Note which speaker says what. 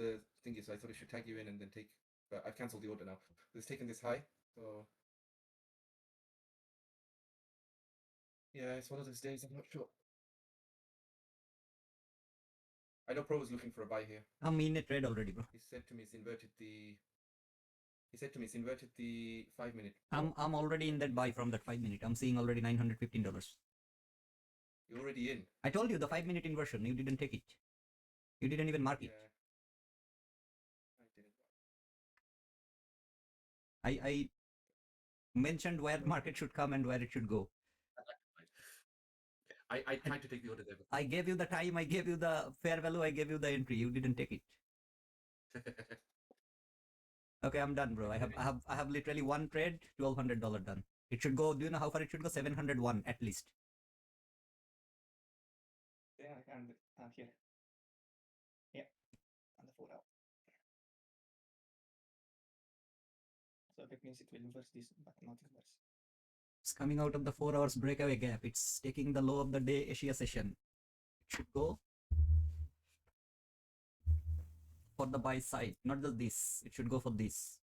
Speaker 1: the thing is, I thought I should tag you in and then take, but I've cancelled the order now. It's taken this high, so yeah, it's one of those days. I'm not sure. I know Pro was looking for a buy here.
Speaker 2: I'm in a trade already, bro.
Speaker 1: He said to me it's inverted the. He said to me it's inverted the 5-minute.
Speaker 2: I'm already in that buy from that 5-minute. I'm seeing already $915.
Speaker 1: You're already in.
Speaker 2: I told you the 5-minute inversion. You didn't take it. You didn't even mark it.
Speaker 1: I didn't.
Speaker 2: I mentioned where market should come and where it should go.
Speaker 1: I tried to take the order there.
Speaker 2: I gave you the time. I gave you the fair value. I gave you the entry. You didn't take it. Okay, I'm done, bro. I have literally one trade, $1,200 done. It should go. Do you know how far it should go? 701 at least.
Speaker 3: Yeah, and here. Yeah, on the 4 hour. So that means it will inverse this, but not inverse.
Speaker 2: It's coming out of the 4 hours breakaway gap. It's taking the low of the day Asia session. It should go for the buy side, not just this. It should go for this.